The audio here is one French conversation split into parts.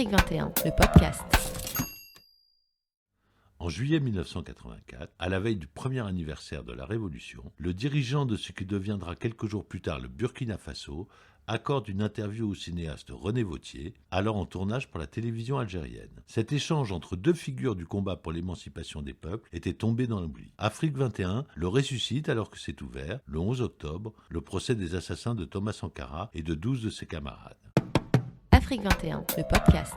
Afrique 21, le podcast. En juillet 1984, à la veille du premier anniversaire de la Révolution, le dirigeant de ce qui deviendra quelques jours plus tard le Burkina Faso accorde une interview au cinéaste René Vauthier, alors en tournage pour la télévision algérienne. Cet échange entre deux figures du combat pour l'émancipation des peuples était tombé dans l'oubli. Afrique 21 le ressuscite alors que s'est ouvert, le 11 octobre, le procès des assassins de Thomas Sankara et de 12 de ses camarades. Afrique 21, le podcast.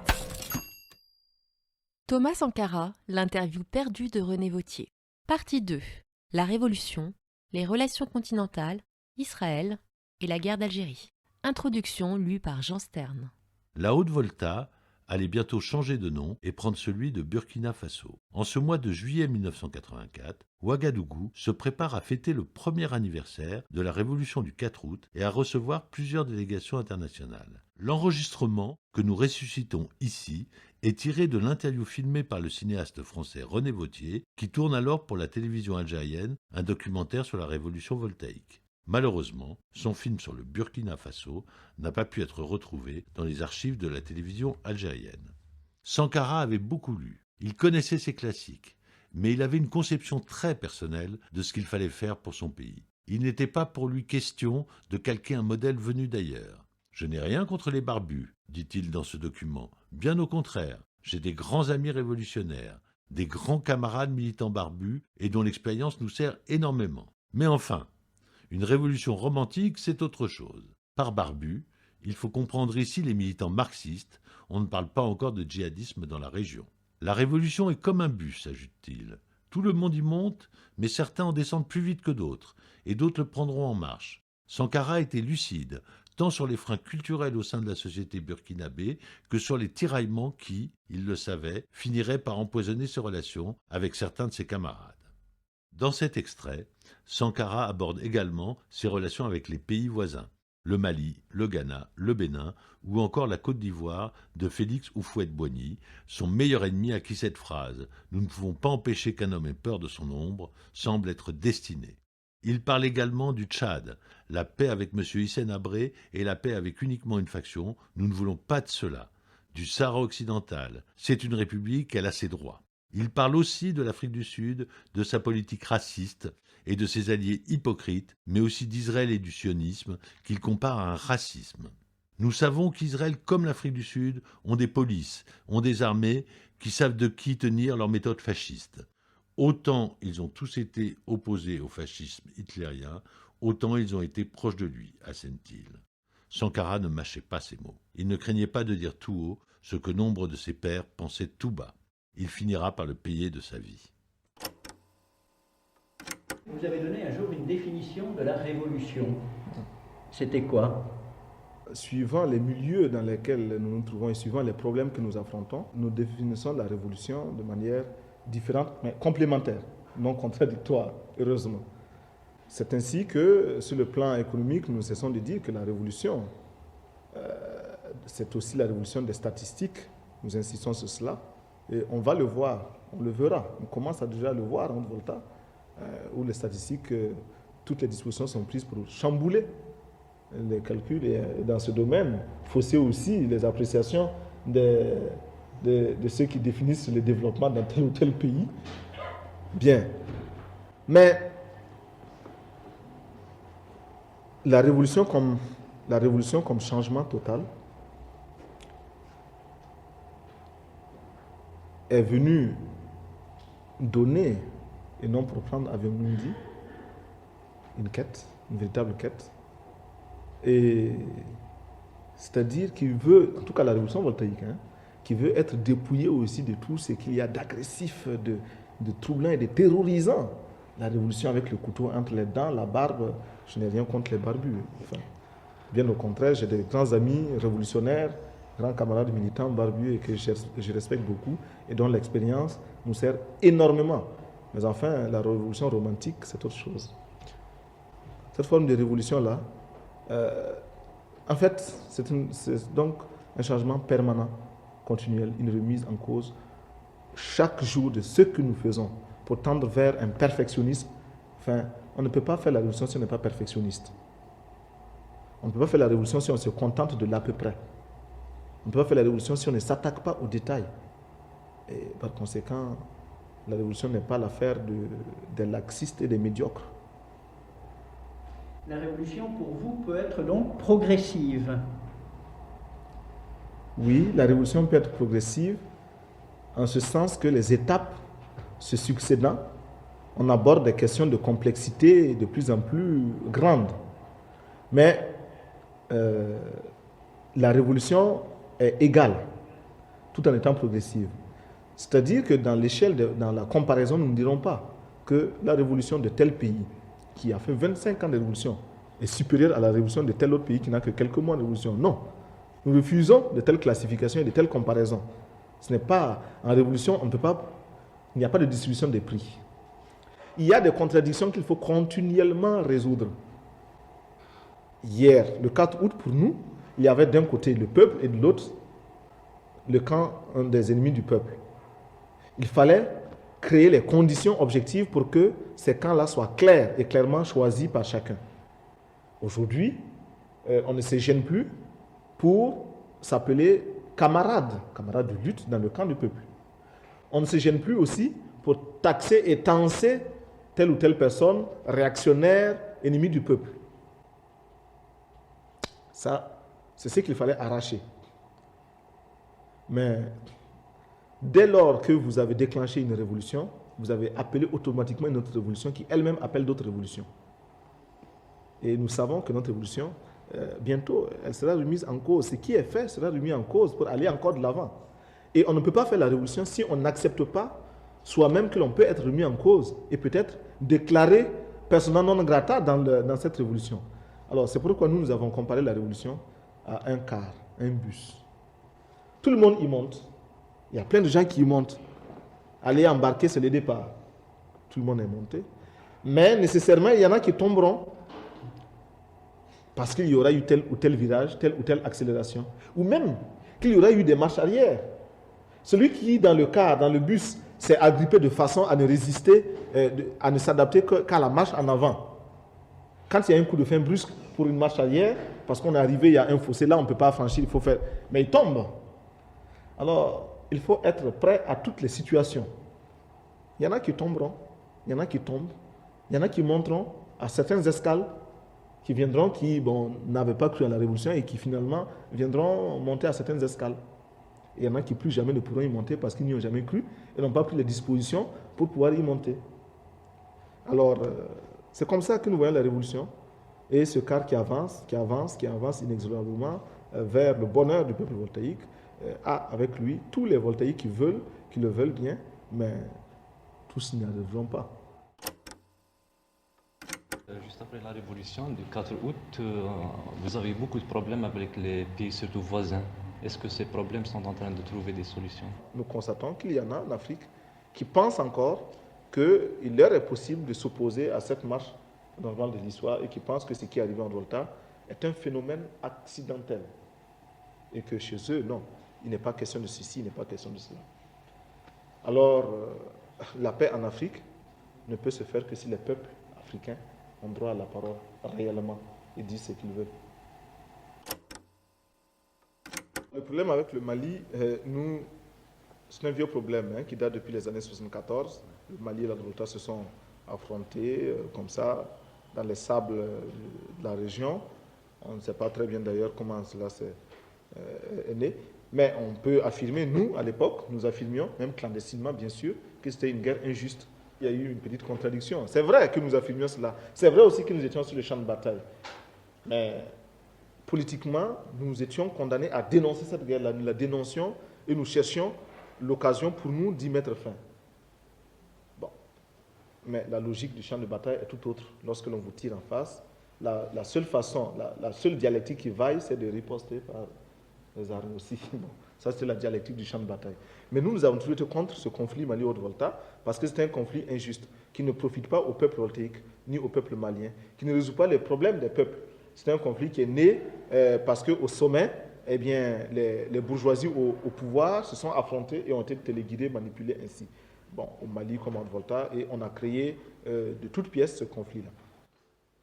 Thomas Sankara, l'interview perdue de René Vauthier. Partie 2. La Révolution, les relations continentales, Israël et la guerre d'Algérie. Introduction lue par Jean Stern. La Haute-Volta allait bientôt changer de nom et prendre celui de Burkina Faso. En ce mois de juillet 1984, Ouagadougou se prépare à fêter le premier anniversaire de la révolution du 4 août et à recevoir plusieurs délégations internationales. L'enregistrement que nous ressuscitons ici est tiré de l'interview filmée par le cinéaste français René Vauthier, qui tourne alors pour la télévision algérienne un documentaire sur la révolution voltaïque. Malheureusement, son film sur le Burkina Faso n'a pas pu être retrouvé dans les archives de la télévision algérienne. Sankara avait beaucoup lu, il connaissait ses classiques, mais il avait une conception très personnelle de ce qu'il fallait faire pour son pays. Il n'était pas pour lui question de calquer un modèle venu d'ailleurs. « Je n'ai rien contre les barbus », dit-il dans ce document. Bien au contraire, j'ai des grands amis révolutionnaires, des grands camarades militants barbus et dont l'expérience nous sert énormément. Mais enfin, une révolution romantique, c'est autre chose. Par barbu, il faut comprendre ici les militants marxistes, on ne parle pas encore de djihadisme dans la région. La révolution est comme un bus, ajoute-t-il. Tout le monde y monte, mais certains en descendent plus vite que d'autres, et d'autres le prendront en marche. Sankara était lucide, tant sur les freins culturels au sein de la société burkinabé que sur les tiraillements qui, il le savait, finiraient par empoisonner ses relations avec certains de ses camarades. Dans cet extrait, Sankara aborde également ses relations avec les pays voisins, le Mali, le Ghana, le Bénin ou encore la Côte d'Ivoire de Félix Houphouët-Boigny, son meilleur ennemi à qui cette phrase « Nous ne pouvons pas empêcher qu'un homme ait peur de son ombre » semble être destinée. Il parle également du Tchad, la paix avec M. Hissène Habré et la paix avec uniquement une faction, nous ne voulons pas de cela. Du Sahara occidental, c'est une république, elle a ses droits. Il parle aussi de l'Afrique du Sud, de sa politique raciste et de ses alliés hypocrites, mais aussi d'Israël et du sionisme, qu'il compare à un racisme. Nous savons qu'Israël, comme l'Afrique du Sud, ont des polices, ont des armées qui savent de qui tenir leurs méthodes fascistes. Autant ils ont tous été opposés au fascisme hitlérien, autant ils ont été proches de lui, assène-t-il. Sankara ne mâchait pas ses mots. Il ne craignait pas de dire tout haut ce que nombre de ses pairs pensaient tout bas. Il finira par le payer de sa vie. Vous avez donné un jour une définition de la révolution. C'était quoi ? Suivant les milieux dans lesquels nous nous trouvons et suivant les problèmes que nous affrontons, nous définissons la révolution de manière différente, mais complémentaire, non contradictoire, heureusement. C'est ainsi que, sur le plan économique, nous cessons de dire que la révolution, c'est aussi la révolution des statistiques. Nous insistons sur cela. Et on va le voir, on le verra. On commence à déjà le voir en Volta, où les statistiques, toutes les dispositions sont prises pour chambouler les calculs. Et dans ce domaine, fausser aussi les appréciations de ceux qui définissent le développement dans tel ou tel pays. Bien. Mais la révolution comme changement total est venue donner, et non pour prendre, avait-on dit, une quête, une véritable quête. Et c'est-à-dire qu'il veut, en tout cas la révolution voltaïque, qui veut être dépouillée aussi de tout ce qu'il y a d'agressif, de troublant et de terrorisant. La révolution avec le couteau entre les dents, la barbe, je n'ai rien contre les barbus. Enfin, bien au contraire, j'ai des grands amis révolutionnaires, grands camarades militants barbus et que je respecte beaucoup et dont l'expérience nous sert énormément. Mais enfin, la révolution romantique, c'est autre chose. Cette forme de révolution-là, en fait, c'est donc un changement permanent, continuel, une remise en cause chaque jour de ce que nous faisons pour tendre vers un perfectionnisme. Enfin, on ne peut pas faire la révolution si on n'est pas perfectionniste. On ne peut pas faire la révolution si on se contente de l'à peu près. On ne peut pas faire la révolution si on ne s'attaque pas aux détails. Et par conséquent, la révolution n'est pas l'affaire des laxistes et des médiocres. La révolution, pour vous, peut être donc progressive. Oui, la révolution peut être progressive en ce sens que les étapes se succédant, on aborde des questions de complexité de plus en plus grandes. Mais la révolution est égale, tout en étant progressive. C'est-à-dire que dans l'échelle, dans la comparaison, nous ne dirons pas que la révolution de tel pays, qui a fait 25 ans de révolution, est supérieure à la révolution de tel autre pays qui n'a que quelques mois de révolution. Non. Nous refusons de telles classifications et de telles comparaisons. Ce n'est pas, en révolution, on ne peut pas, il n'y a pas de distribution des prix. Il y a des contradictions qu'il faut continuellement résoudre. Hier, le 4 août, pour nous, il y avait d'un côté le peuple et de l'autre le camp des ennemis du peuple. Il fallait créer les conditions objectives pour que ces camps-là soient clairs et clairement choisis par chacun. Aujourd'hui, on ne se gêne plus pour s'appeler camarades de lutte dans le camp du peuple. On ne se gêne plus aussi pour taxer et tancer telle ou telle personne réactionnaire, ennemi du peuple. Ça, c'est ce qu'il fallait arracher. Mais dès lors que vous avez déclenché une révolution, vous avez appelé automatiquement une autre révolution qui elle-même appelle d'autres révolutions. Et nous savons que notre révolution, bientôt, elle sera remise en cause. Ce qui est fait sera remis en cause pour aller encore de l'avant. Et on ne peut pas faire la révolution si on n'accepte pas soi-même que l'on peut être remis en cause et peut-être déclaré persona non grata dans cette révolution. Alors, c'est pourquoi nous avons comparé la révolution à un car, un bus. Tout le monde y monte. Il y a plein de gens qui y montent. Aller embarquer, c'est le départ. Tout le monde est monté. Mais nécessairement, il y en a qui tomberont parce qu'il y aura eu tel ou tel virage, telle ou telle accélération. Ou même qu'il y aura eu des marches arrière. Celui qui, dans le car, dans le bus, s'est agrippé de façon à ne résister, à ne s'adapter qu'à la marche en avant. Quand il y a un coup de frein brusque pour une marche arrière, parce qu'on est arrivé, il y a un fossé là, on ne peut pas franchir, il faut faire. Mais il tombe. Alors, il faut être prêt à toutes les situations. Il y en a qui tomberont, il y en a qui tombent, il y en a qui monteront à certaines escales, qui viendront, qui n'avaient pas cru à la révolution et qui finalement viendront monter à certaines escales. Et il y en a qui plus jamais ne pourront y monter parce qu'ils n'y ont jamais cru et n'ont pas pris les dispositions pour pouvoir y monter. Alors, c'est comme ça que nous voyons la révolution et ce car qui avance inexorablement vers le bonheur du peuple voltaïque a avec lui tous les voltaïques qui le veulent bien, mais tous n'y arriveront pas. Juste après la révolution du 4 août, vous avez beaucoup de problèmes avec les pays, surtout voisins. Est-ce que ces problèmes sont en train de trouver des solutions? Nous constatons qu'il y en a en Afrique qui pensent encore qu'il leur est possible de s'opposer à cette marche normale de l'histoire et qui pensent que ce qui est arrivé en Volta est un phénomène accidentel. Et que chez eux, non, il n'est pas question de ceci, il n'est pas question de cela. Alors, la paix en Afrique ne peut se faire que si les peuples africains ont droit à la parole réellement et disent ce qu'ils veulent. Le problème avec le Mali, c'est un vieux problème qui date depuis les années 1974. Le Mali et la Volta se sont affrontés comme ça dans les sables de la région. On ne sait pas très bien d'ailleurs comment cela est né. Mais on peut affirmer, nous, à l'époque, nous affirmions, même clandestinement bien sûr, que c'était une guerre injuste. Il y a eu une petite contradiction. C'est vrai que nous affirmions cela. C'est vrai aussi que nous étions sur le champ de bataille. Mais politiquement, nous étions condamnés à dénoncer cette guerre-là. Nous la dénoncions et nous cherchions l'occasion pour nous d'y mettre fin. Bon. Mais la logique du champ de bataille est tout autre. Lorsque l'on vous tire en face, la seule façon, la seule dialectique qui vaille, c'est de riposter par les armes aussi. Bon. Ça, c'est la dialectique du champ de bataille. Mais nous avons toujours été contre ce conflit Mali-Haute-Volta parce que c'est un conflit injuste qui ne profite pas au peuple voltaïque ni au peuple malien, qui ne résout pas les problèmes des peuples. C'est un conflit qui est né parce qu'au sommet, eh bien, les bourgeoisies au pouvoir se sont affrontées et ont été téléguidées, manipulées ainsi. Bon, au Mali comme en Volta, et on a créé de toutes pièces ce conflit-là.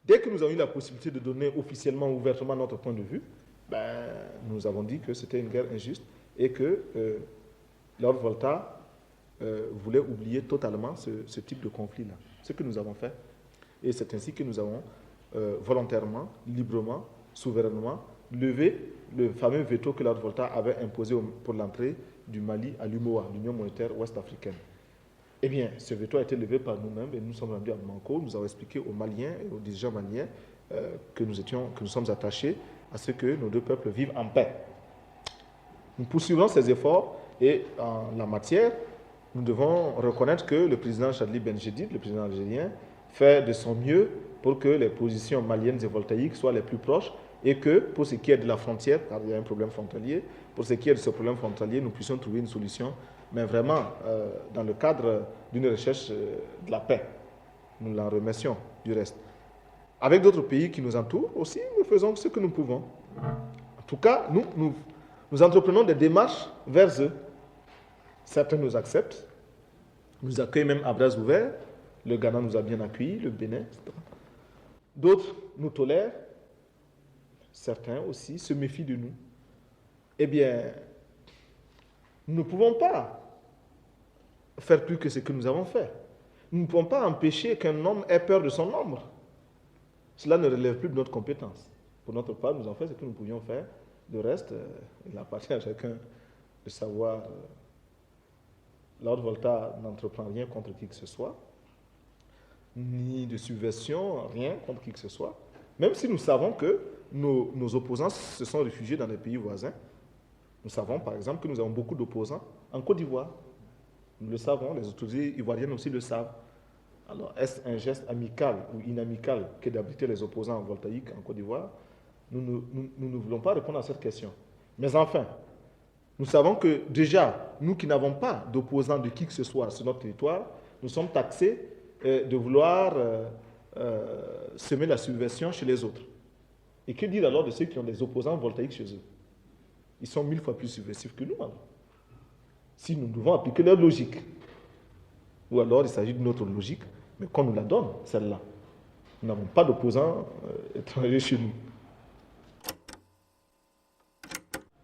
Dès que nous avons eu la possibilité de donner officiellement, ouvertement notre point de vue, ben, nous avons dit que c'était une guerre injuste et que Lord Volta voulait oublier totalement ce type de conflit-là. Ce que nous avons fait. Et c'est ainsi que nous avons volontairement, librement, souverainement, levé le fameux veto que Lord Volta avait imposé pour l'entrée du Mali à l'UMOA, l'Union monétaire ouest-africaine. Eh bien, ce veto a été levé par nous-mêmes et nous sommes rendus à Bamako. Nous avons expliqué aux Maliens et aux dirigeants maliens que nous sommes attachés à ce que nos deux peuples vivent en paix. Nous poursuivrons ces efforts et en la matière, nous devons reconnaître que le président Chadli Benjedid, le président algérien, fait de son mieux pour que les positions maliennes et voltaïques soient les plus proches et que pour ce qui est de la frontière, car il y a un problème frontalier, pour ce qui est de ce problème frontalier, nous puissions trouver une solution, mais vraiment dans le cadre d'une recherche de la paix. Nous l'en remercions du reste. Avec d'autres pays qui nous entourent aussi, nous faisons ce que nous pouvons. En tout cas, nous entreprenons des démarches vers eux. Certains nous acceptent, nous accueillent même à bras ouverts. Le Ghana nous a bien accueillis, le Bénin, etc. D'autres nous tolèrent. Certains aussi se méfient de nous. Eh bien, nous ne pouvons pas faire plus que ce que nous avons fait. Nous ne pouvons pas empêcher qu'un homme ait peur de son ombre. Cela ne relève plus de notre compétence. Pour notre part, nous avons fait ce que nous pouvions faire. Le reste, il appartient à chacun de savoir. Lord Volta n'entreprend rien contre qui que ce soit, ni de subversion, rien contre qui que ce soit. Même si nous savons que nos opposants se sont réfugiés dans les pays voisins. Nous savons par exemple que nous avons beaucoup d'opposants en Côte d'Ivoire. Nous le savons, les autorités ivoiriennes aussi le savent. Alors, est-ce un geste amical ou inamical que d'abriter les opposants voltaïques en Côte d'Ivoire? Nous ne voulons pas répondre à cette question. Mais enfin, nous savons que déjà, nous qui n'avons pas d'opposants de qui que ce soit sur notre territoire, nous sommes taxés de vouloir semer la subversion chez les autres. Et que dire alors de ceux qui ont des opposants voltaïques chez eux? Ils sont 1000 fois plus subversifs que nous, alors. Si nous devons appliquer leur logique. Ou alors il s'agit d'une autre logique, mais qu'on nous la donne, celle-là. Nous n'avons pas d'opposants étrangers chez nous.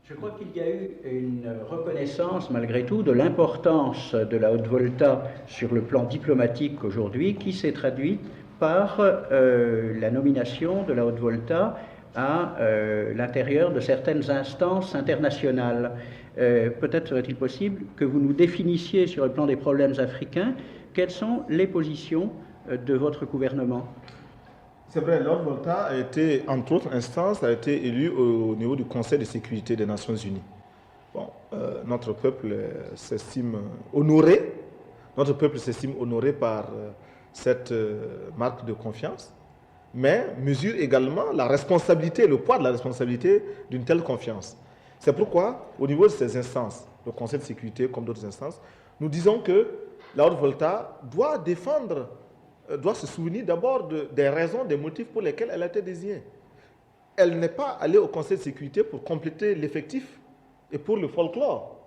Je crois qu'il y a eu une reconnaissance, malgré tout, de l'importance de la Haute-Volta sur le plan diplomatique aujourd'hui, qui s'est traduite par la nomination de la Haute-Volta à l'intérieur de certaines instances internationales. Peut-être serait-il possible que vous nous définissiez sur le plan des problèmes africains quelles sont les positions de votre gouvernement. C'est vrai, Lord Volta a été, entre autres instances, a été élu au niveau du Conseil de sécurité des Nations Unies. Bon, notre peuple s'estime honoré. Notre peuple s'estime honoré par cette marque de confiance, mais mesure également la responsabilité, le poids de la responsabilité d'une telle confiance. C'est pourquoi, au niveau de ces instances, le Conseil de sécurité comme d'autres instances, nous disons que Lord Volta doit défendre, doit se souvenir d'abord des raisons, des motifs pour lesquels elle a été désignée. Elle n'est pas allée au Conseil de sécurité pour compléter l'effectif et pour le folklore.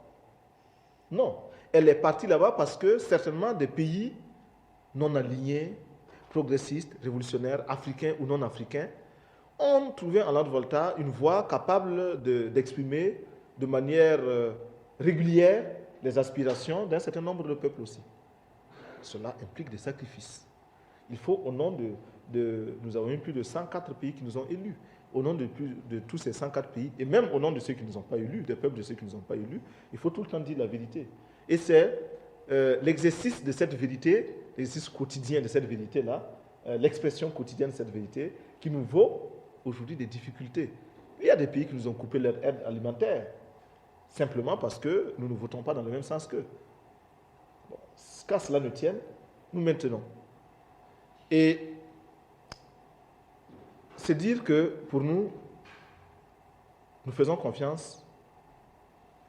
Non, elle est partie là-bas parce que certainement des pays non alignés, progressistes, révolutionnaires, africains ou non africains, ont trouvé en Lord Volta une voix capable d'exprimer de manière régulière les aspirations d'un certain nombre de peuples aussi. Cela implique des sacrifices. Il faut, au nom nous avons eu plus de 104 pays qui nous ont élus. Au nom de tous ces 104 pays, et même au nom de ceux qui ne nous ont pas élus, des peuples de ceux qui ne nous ont pas élus, il faut tout le temps dire la vérité. Et c'est l'exercice de cette vérité, l'exercice quotidien de cette vérité-là, l'expression quotidienne de cette vérité, qui nous vaut aujourd'hui des difficultés. Il y a des pays qui nous ont coupé leur aide alimentaire, simplement parce que nous ne votons pas dans le même sens qu'eux. Bon, qu'à cela ne tienne, nous maintenons. Et c'est dire que pour nous, nous faisons confiance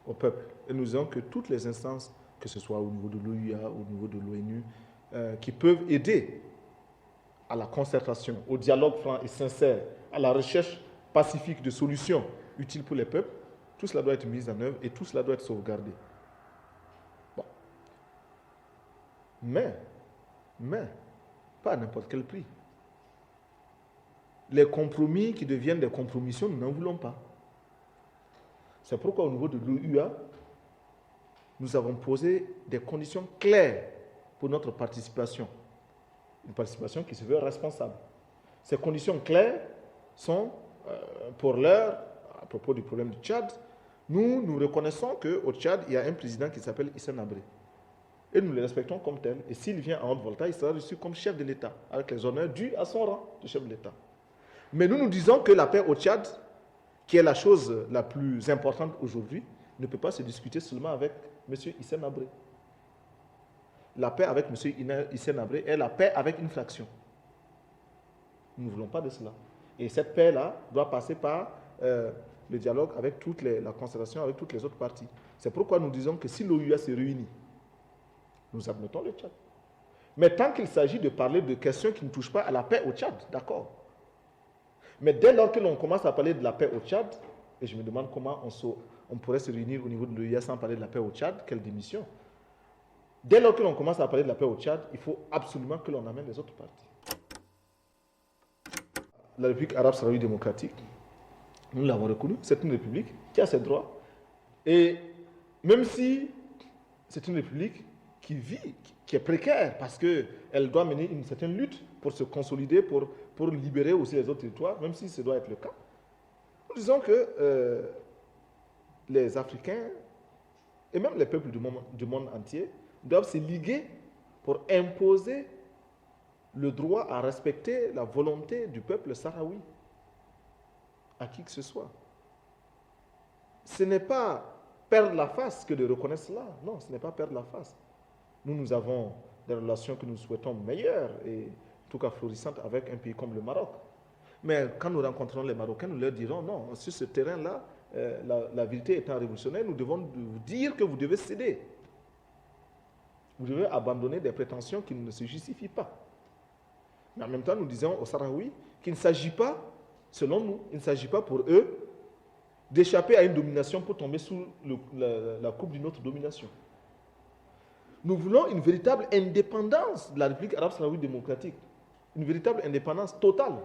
au peuple. Et nous disons que toutes les instances, que ce soit au niveau de l'OUA, au niveau de l'ONU, qui peuvent aider à la concertation, au dialogue franc et sincère, à la recherche pacifique de solutions utiles pour les peuples, tout cela doit être mis en œuvre et tout cela doit être sauvegardé. Bon. Mais, pas à n'importe quel prix. Les compromis qui deviennent des compromissions, nous n'en voulons pas. C'est pourquoi au niveau de l'OUA, nous avons posé des conditions claires pour notre participation. Une participation qui se veut responsable. Ces conditions claires sont, pour l'heure, à propos du problème du Tchad, nous reconnaissons qu'au Tchad, il y a un président qui s'appelle Hissène Habré. Et nous le respectons comme tel. Et s'il vient en Haute-Volta, il sera reçu comme chef de l'État, avec les honneurs dus à son rang de chef de l'État. Mais nous disons que la paix au Tchad, qui est la chose la plus importante aujourd'hui, ne peut pas se discuter seulement avec M. Hissène Habré. La paix avec M. Hissène Habré est la paix avec une fraction. Nous ne voulons pas de cela. Et cette paix-là doit passer par le dialogue avec la concertation avec toutes les autres parties. C'est pourquoi nous disons que si l'OUA se réunit, nous admettons le Tchad. Mais tant qu'il s'agit de parler de questions qui ne touchent pas à la paix au Tchad, d'accord. Mais dès lors que l'on commence à parler de la paix au Tchad, et je me demande comment on pourrait se réunir au niveau de l'OUA sans parler de la paix au Tchad, quelle démission. Dès lors que l'on commence à parler de la paix au Tchad, il faut absolument que l'on amène les autres parties. La République arabe sahraoui démocratique, nous l'avons reconnu, c'est une république qui a ses droits. Et même si c'est une république qui vit, qui est précaire, parce qu'elle doit mener une certaine lutte pour se consolider, pour libérer aussi les autres territoires, même si ce doit être le cas, nous disons que les Africains, et même les peuples du monde entier, doivent se liguer pour imposer le droit à respecter la volonté du peuple sahraoui à qui que ce soit. Ce n'est pas perdre la face que de reconnaître cela. Non, ce n'est pas perdre la face. Nous avons des relations que nous souhaitons meilleures et en tout cas florissantes avec un pays comme le Maroc. Mais quand nous rencontrons les Marocains, nous leur dirons non, sur ce terrain-là, la vérité étant révolutionnaire, nous devons vous dire que vous devez céder. Vous devez abandonner des prétentions qui ne se justifient pas. Mais en même temps, nous disons aux Sahraouis qu'il ne s'agit pas, selon nous, il ne s'agit pas pour eux d'échapper à une domination pour tomber sous la coupe d'une autre domination. Nous voulons une véritable indépendance de la République arabe sahraoui démocratique. Une véritable indépendance totale.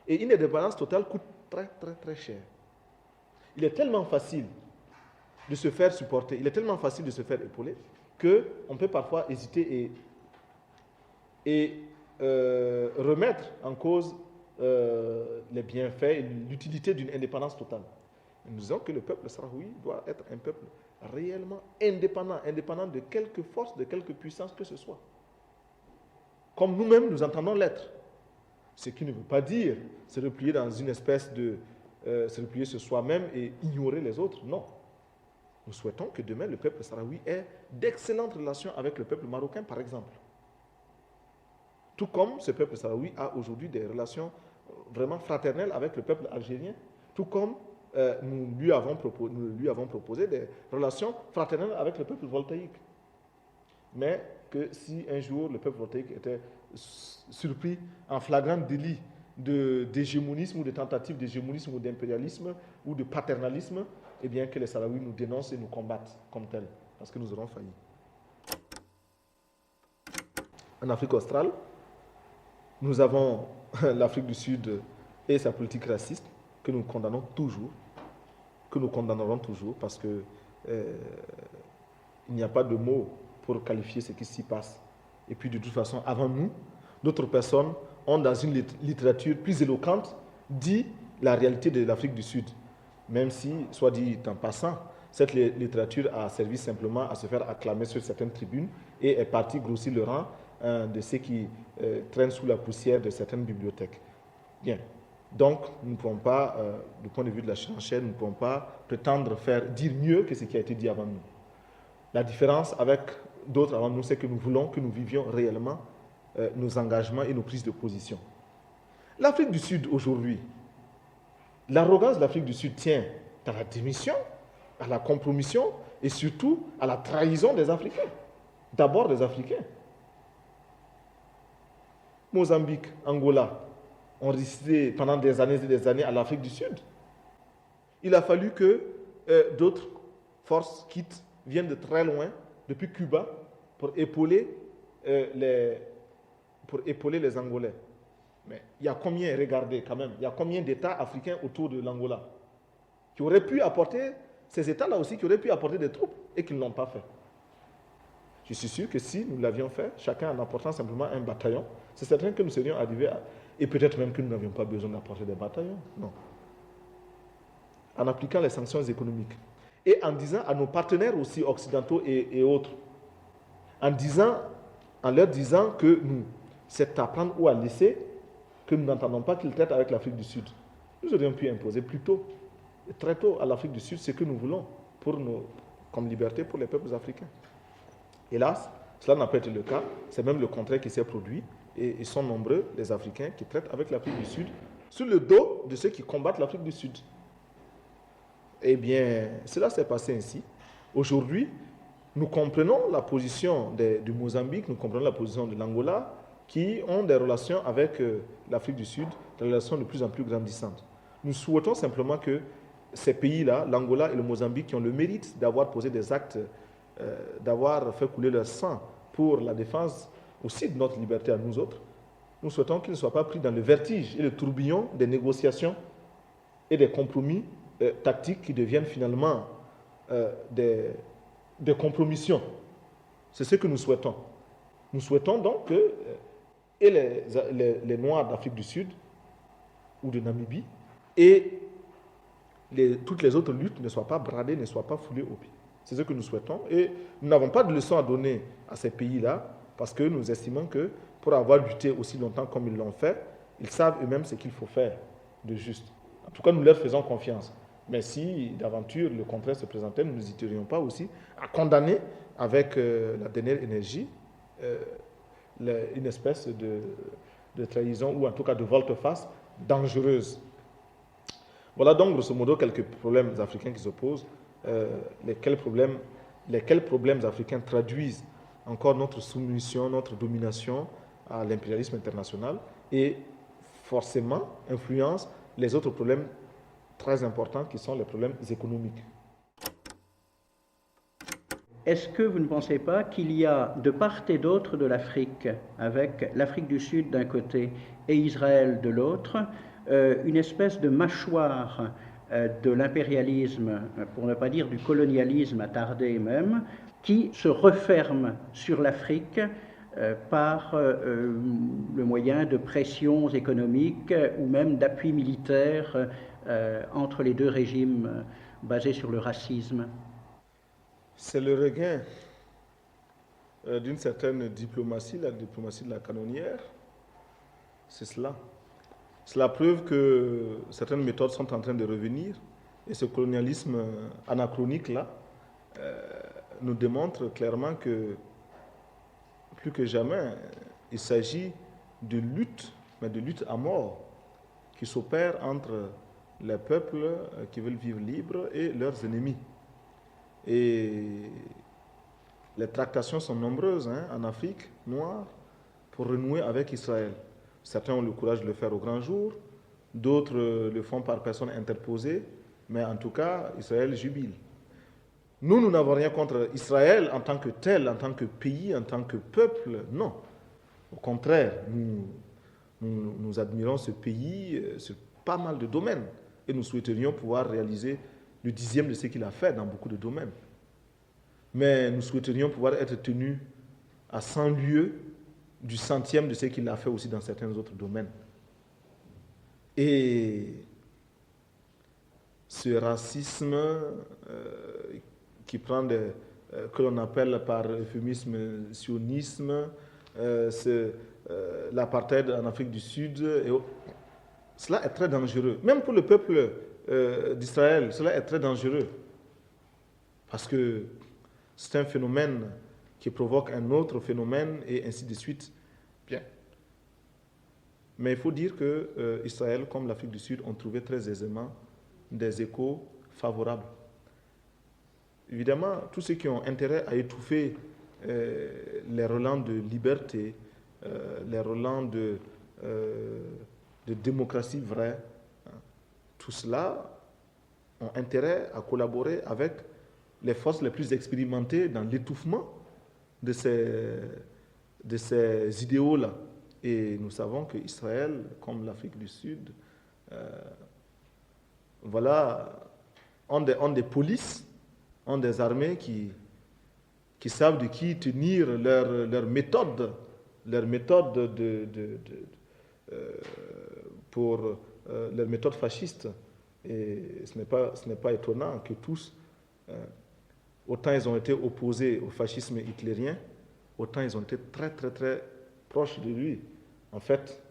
Et une indépendance totale coûte très, très, très cher. Il est tellement facile de se faire supporter, il est tellement facile de se faire épauler, qu'on peut parfois hésiter et remettre en cause les bienfaits et l'utilité d'une indépendance totale. Nous disons que le peuple sahraoui doit être un peuple réellement indépendant, indépendant de quelque force, de quelque puissance que ce soit. Comme nous-mêmes, nous entendons l'être. Ce qui ne veut pas dire se replier dans une espèce de... se replier sur soi-même et ignorer les autres, non. Nous souhaitons que demain, le peuple sahraoui ait d'excellentes relations avec le peuple marocain, par exemple. Tout comme ce peuple sahraoui a aujourd'hui des relations vraiment fraternelles avec le peuple algérien, tout comme nous lui avons proposé des relations fraternelles avec le peuple voltaïque. Mais que si un jour le peuple voltaïque était surpris en flagrant délit d'hégémonisme ou de tentative d'hégémonisme ou d'impérialisme ou de paternalisme, eh bien que les Sahraouis nous dénoncent et nous combattent comme tels, parce que nous aurons failli. En Afrique australe, nous avons l'Afrique du Sud et sa politique raciste que nous condamnons toujours, que nous condamnerons toujours, parce que il n'y a pas de mots pour qualifier ce qui s'y passe. Et puis de toute façon, avant nous, d'autres personnes ont dans une littérature plus éloquente dit la réalité de l'Afrique du Sud. Même si, soit dit en passant, cette littérature a servi simplement à se faire acclamer sur certaines tribunes et est partie grossir le rang de ceux qui traînent sous la poussière de certaines bibliothèques. Bien. Donc, nous ne pouvons pas, du point de vue de la surenchère, nous ne pouvons pas prétendre dire mieux que ce qui a été dit avant nous. La différence avec d'autres avant nous, c'est que nous voulons que nous vivions réellement nos engagements et nos prises de position. L'Afrique du Sud, aujourd'hui, l'arrogance de l'Afrique du Sud tient à la démission, à la compromission et surtout à la trahison des Africains. D'abord des Africains. Mozambique, Angola ont résisté pendant des années et des années à l'Afrique du Sud. Il a fallu que d'autres forces viennent de très loin, depuis Cuba, pour épauler les Angolais. Mais il y a combien, regardez quand même, il y a combien d'États africains autour de l'Angola qui auraient pu apporter ces États-là aussi qui auraient pu apporter des troupes et qui ne l'ont pas fait. Je suis sûr que si nous l'avions fait, chacun en apportant simplement un bataillon, c'est certain que nous serions arrivés à... Et peut-être même que nous n'avions pas besoin d'apporter des bataillons. Non. En appliquant les sanctions économiques. Et en disant à nos partenaires aussi occidentaux et autres, en leur disant que nous, c'est à prendre ou à laisser, que nous n'entendons pas qu'ils traitent avec l'Afrique du Sud. Nous aurions pu imposer plus tôt, très tôt à l'Afrique du Sud, ce que nous voulons comme liberté pour les peuples africains. Hélas, cela n'a pas été le cas. C'est même le contraire qui s'est produit. Et ils sont nombreux, les Africains, qui traitent avec l'Afrique du Sud sur le dos de ceux qui combattent l'Afrique du Sud. Eh bien, cela s'est passé ainsi. Aujourd'hui, nous comprenons la position du Mozambique, nous comprenons la position de l'Angola, qui ont des relations avec l'Afrique du Sud, des relations de plus en plus grandissantes. Nous souhaitons simplement que ces pays-là, l'Angola et le Mozambique, qui ont le mérite d'avoir posé des actes, d'avoir fait couler leur sang pour la défense aussi de notre liberté à nous autres, nous souhaitons qu'ils ne soient pas pris dans le vertige et le tourbillon des négociations et des compromis tactiques qui deviennent finalement des compromissions. C'est ce que nous souhaitons. Nous souhaitons donc que les Noirs d'Afrique du Sud ou de Namibie et toutes les autres luttes ne soient pas bradées, ne soient pas foulées au pied. C'est ce que nous souhaitons. Et nous n'avons pas de leçon à donner à ces pays-là parce que nous estimons que pour avoir lutté aussi longtemps comme ils l'ont fait, ils savent eux-mêmes ce qu'il faut faire de juste. En tout cas, nous leur faisons confiance. Mais si d'aventure le contraire se présentait, nous n'hésiterions pas aussi à condamner avec la dernière énergie une espèce de trahison ou en tout cas de volte-face dangereuse. Voilà donc grosso modo quelques problèmes africains qui se posent, lesquels problèmes africains traduisent encore notre soumission, notre domination à l'impérialisme international et forcément influencent les autres problèmes très importants qui sont les problèmes économiques. Est-ce que vous ne pensez pas qu'il y a de part et d'autre de l'Afrique, avec l'Afrique du Sud d'un côté et Israël de l'autre, une espèce de mâchoire de l'impérialisme, pour ne pas dire du colonialisme attardé même, qui se referme sur l'Afrique par le moyen de pressions économiques ou même d'appui militaire entre les deux régimes basés sur le racisme? C'est le regain d'une certaine diplomatie, la diplomatie de la canonnière. C'est cela. C'est la preuve que certaines méthodes sont en train de revenir. Et ce colonialisme anachronique-là nous démontre clairement que, plus que jamais, il s'agit de lutte, mais de lutte à mort, qui s'opère entre les peuples qui veulent vivre libres et leurs ennemis. Et les tractations sont nombreuses en Afrique noire pour renouer avec Israël. Certains ont le courage de le faire au grand jour, d'autres le font par personne interposée, mais en tout cas, Israël jubile. Nous n'avons rien contre Israël en tant que tel, en tant que pays, en tant que peuple, non. Au contraire, nous admirons ce pays sur pas mal de domaines et nous souhaiterions pouvoir réaliser le 10e de ce qu'il a fait dans beaucoup de domaines. Mais nous souhaiterions pouvoir être tenus à 100 lieues du 100e de ce qu'il a fait aussi dans certains autres domaines. Et ce racisme qui prend que l'on appelle par euphémisme sionisme, l'apartheid en Afrique du Sud, cela est très dangereux. Même pour le peuple d'Israël, cela est très dangereux. Parce que c'est un phénomène qui provoque un autre phénomène et ainsi de suite. Bien. Mais il faut dire que Israël, comme l'Afrique du Sud, ont trouvé très aisément des échos favorables. Évidemment, tous ceux qui ont intérêt à étouffer les relents de liberté, les relents de démocratie vraie, tout cela ont intérêt à collaborer avec les forces les plus expérimentées dans l'étouffement de ces idéaux-là. Et nous savons qu'Israël, comme l'Afrique du Sud, voilà ont des polices, ont des armées qui savent de qui tenir leur méthode pour leur méthode fasciste. Et ce n'est pas étonnant que tous, autant ils ont été opposés au fascisme hitlérien, autant ils ont été très très très proches de lui. En fait,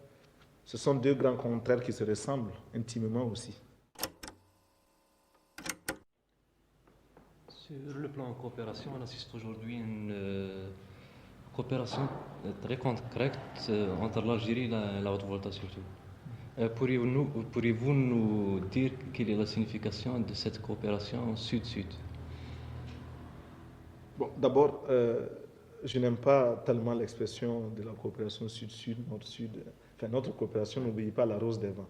ce sont deux grands contraires qui se ressemblent intimement aussi. Sur le plan coopération, on assiste aujourd'hui à une coopération très concrète entre l'Algérie et la Haute-Volta surtout. Pourriez-vous nous dire quelle est la signification de cette coopération sud-sud? Bon, d'abord, je n'aime pas tellement l'expression de la coopération sud-sud, nord-sud. Enfin, notre coopération n'obéit pas à la rose des vents.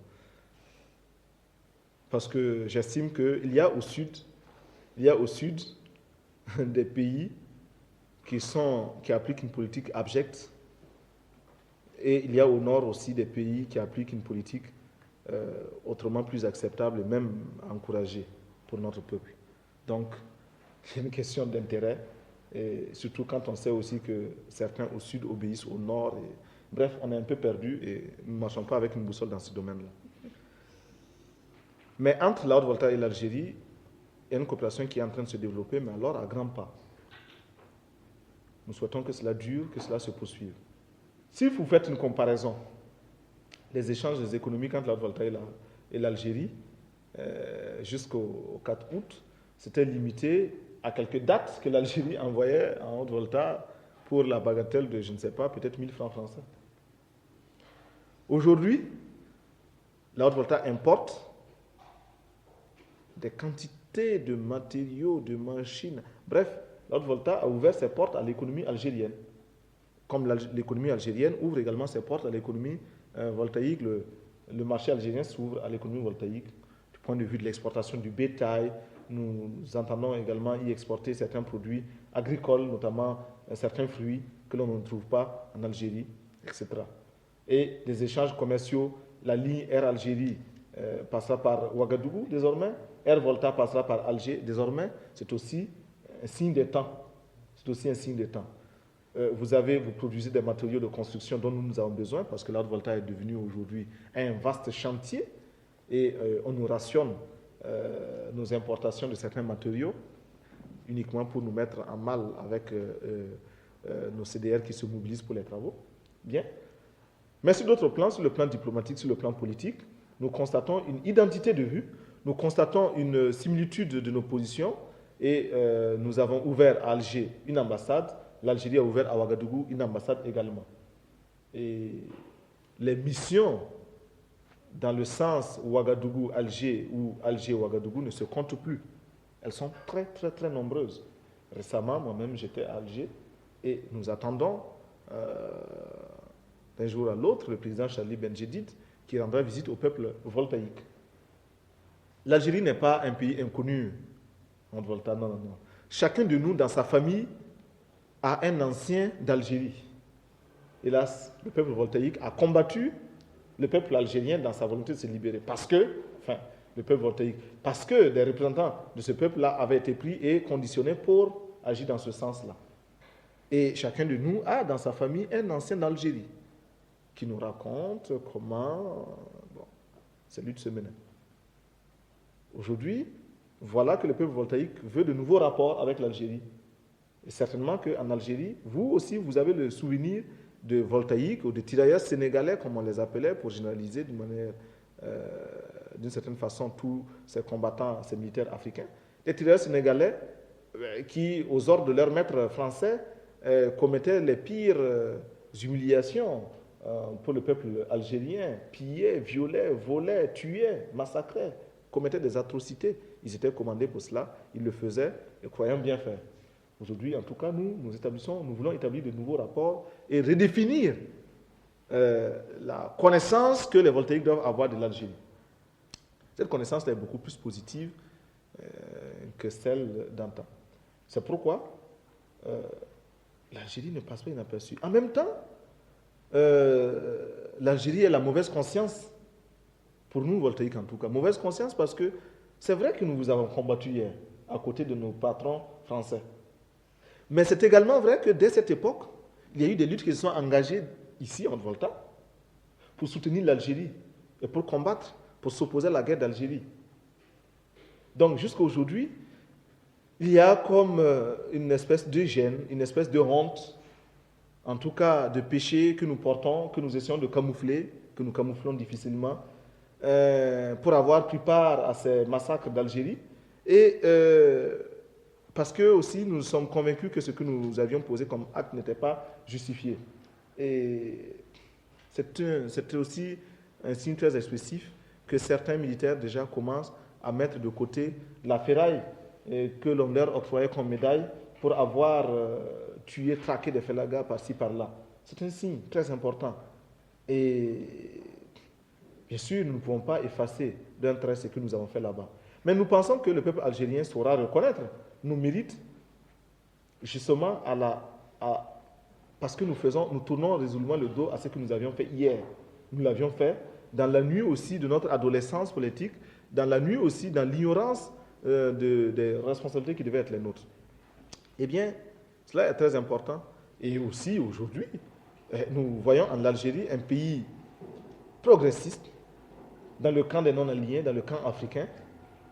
Parce que j'estime qu'il y a au sud des pays qui appliquent une politique abjecte, et il y a au nord aussi des pays qui appliquent une politique autrement plus acceptable et même encouragée pour notre peuple. Donc, c'est une question d'intérêt, et surtout quand on sait aussi que certains au sud obéissent au nord. Et, bref, on est un peu perdu et nous ne marchons pas avec une boussole dans ce domaine-là. Mais entre la Haute-Volta et l'Algérie, il y a une coopération qui est en train de se développer, mais alors à grands pas. Nous souhaitons que cela dure, que cela se poursuive. Si vous faites une comparaison, les échanges économiques entre la Haute-Volta et l'Algérie, jusqu'au 4 août, c'était limité à quelques dates que l'Algérie envoyait en Haute-Volta pour la bagatelle de, je ne sais pas, peut-être 1000 francs français. Aujourd'hui, la Haute-Volta importe des quantités de matériaux, de machines. Bref, la Haute-Volta a ouvert ses portes à l'économie algérienne. Comme l'économie algérienne ouvre également ses portes à l'économie voltaïque, le marché algérien s'ouvre à l'économie voltaïque du point de vue de l'exportation du bétail. Nous entendons également y exporter certains produits agricoles, notamment certains fruits que l'on ne trouve pas en Algérie, etc. Et des échanges commerciaux, la ligne Air Algérie passera par Ouagadougou désormais, Air Volta passera par Alger désormais. C'est aussi un signe des temps. C'est aussi un signe des temps. Vous produisez des matériaux de construction dont nous avons besoin parce que la Haute-Volta est devenue aujourd'hui un vaste chantier et on nous rationne nos importations de certains matériaux uniquement pour nous mettre en mal avec nos CDR qui se mobilisent pour les travaux. Bien. Mais sur d'autres plans, sur le plan diplomatique, sur le plan politique, nous constatons une identité de vue, nous constatons une similitude de nos positions et nous avons ouvert à Alger une ambassade. L'Algérie a ouvert à Ouagadougou une ambassade également. Et les missions dans le sens Ouagadougou-Alger ou Alger-Ouagadougou ne se comptent plus. Elles sont très, très, très nombreuses. Récemment, moi-même, j'étais à Alger et nous attendons d'un jour à l'autre le président Charlie Benjedid qui rendra visite au peuple voltaïque. L'Algérie n'est pas un pays inconnu en Volta, non, non, non. Chacun de nous, dans sa famille, a un ancien d'Algérie. Hélas, le peuple voltaïque a combattu le peuple algérien dans sa volonté de se libérer. Parce que des représentants de ce peuple-là avaient été pris et conditionnés pour agir dans ce sens-là. Et chacun de nous a dans sa famille un ancien d'Algérie qui nous raconte comment ces luttes se menaient. Aujourd'hui, voilà que le peuple voltaïque veut de nouveaux rapports avec l'Algérie. Et certainement qu'en Algérie, vous aussi, vous avez le souvenir de voltaïques ou de tirailleurs sénégalais, comme on les appelait, pour généraliser d'une certaine façon tous ces combattants, ces militaires africains. Des tirailleurs sénégalais qui, aux ordres de leur maître français, commettaient les pires humiliations pour le peuple algérien, pillaient, violaient, volaient, tuaient, massacraient, commettaient des atrocités. Ils étaient commandés pour cela, ils le faisaient et croyant bien faire. Aujourd'hui, en tout cas, nous voulons établir de nouveaux rapports et redéfinir la connaissance que les voltaïques doivent avoir de l'Algérie. Cette connaissance est beaucoup plus positive que celle d'antan. C'est pourquoi l'Algérie ne passe pas inaperçue. En même temps, l'Algérie est la mauvaise conscience, pour nous, voltaïques en tout cas. Mauvaise conscience parce que C'est vrai que nous vous avons combattu hier, à côté de nos patrons français. Mais c'est également vrai que dès cette époque, il y a eu des luttes qui se sont engagées ici, en Volta, pour soutenir l'Algérie et pour combattre, pour s'opposer à la guerre d'Algérie. Donc jusqu'à aujourd'hui, il y a comme une espèce de gêne, une espèce de honte, en tout cas de péché que nous portons, que nous essayons de camoufler, que nous camouflons difficilement, pour avoir pris part à ces massacres d'Algérie. Et parce que aussi nous sommes convaincus que ce que nous avions posé comme acte n'était pas justifié. Et c'était aussi un signe très expressif que certains militaires déjà commencent à mettre de côté la ferraille que l'on leur octroyait comme médaille pour avoir tué, traqué des félagas par-ci, par-là. C'est un signe très important. Et bien sûr, nous ne pouvons pas effacer d'un trait ce que nous avons fait là-bas. Mais nous pensons que le peuple algérien saura reconnaître nos mérites, justement parce que nous tournons résolument le dos à ce que nous avions fait hier. Nous l'avions fait dans la nuit aussi de notre adolescence politique, dans la nuit aussi dans l'ignorance des responsabilités qui devaient être les nôtres. Eh bien, cela est très important. Et aussi aujourd'hui, nous voyons en Algérie un pays progressiste, dans le camp des non-alignés, dans le camp africain,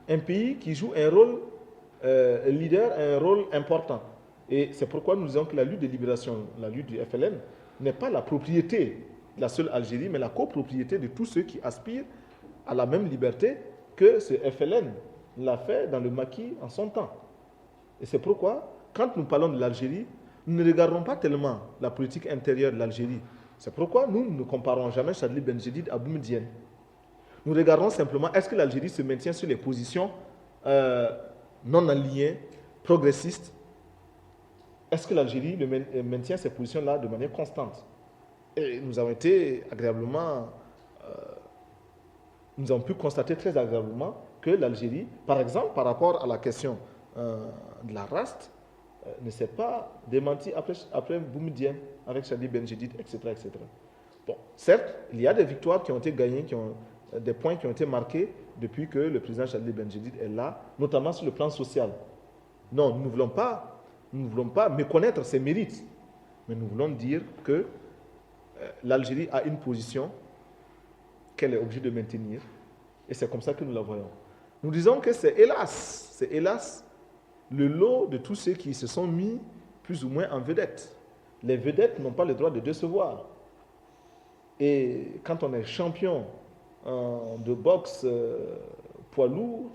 un pays qui joue un rôle leader, un rôle important. Et c'est pourquoi nous disons que la lutte de libération, la lutte du FLN, n'est pas la propriété de la seule Algérie, mais la copropriété de tous ceux qui aspirent à la même liberté que ce FLN l'a fait dans le maquis en son temps. Et c'est pourquoi, quand nous parlons de l'Algérie, nous ne regardons pas tellement la politique intérieure de l'Algérie. C'est pourquoi nous ne comparons jamais Chadli Benjedid à Boumedienne. Nous regardons simplement, est-ce que l'Algérie se maintient sur les positions non alignées, progressistes? Est-ce que l'Algérie maintient ces positions-là de manière constante? Et nous avons été agréablement, nous avons pu constater très agréablement que l'Algérie, par exemple, par rapport à la question de la race, ne s'est pas démentie après Boumedienne, avec Chadli Benjedid, etc., etc. Bon, certes, il y a des victoires qui ont été gagnées, des points qui ont été marqués depuis que le président Chadli Benjedid est là, notamment sur le plan social. Non, nous ne voulons pas méconnaître ses mérites, mais nous voulons dire que l'Algérie a une position qu'elle est obligée de maintenir, et c'est comme ça que nous la voyons. Nous disons que c'est hélas le lot de tous ceux qui se sont mis plus ou moins en vedette. Les vedettes n'ont pas le droit de décevoir. Et quand on est champion de boxe poids lourd,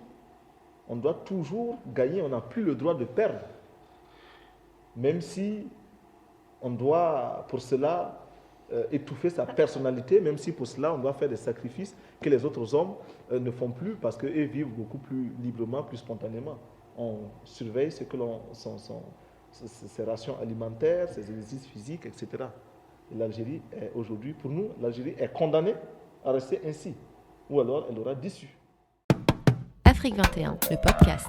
on doit toujours gagner, on n'a plus le droit de perdre. Même si on doit pour cela étouffer sa personnalité, même si pour cela on doit faire des sacrifices que les autres hommes ne font plus parce qu'eux vivent beaucoup plus librement, plus spontanément. On surveille ses rations alimentaires, ses exercices physiques, etc. Et l'Algérie est aujourd'hui, pour nous, l'Algérie est condamnée à rester ainsi, ou alors elle aura déçu. Afrique 21, le podcast.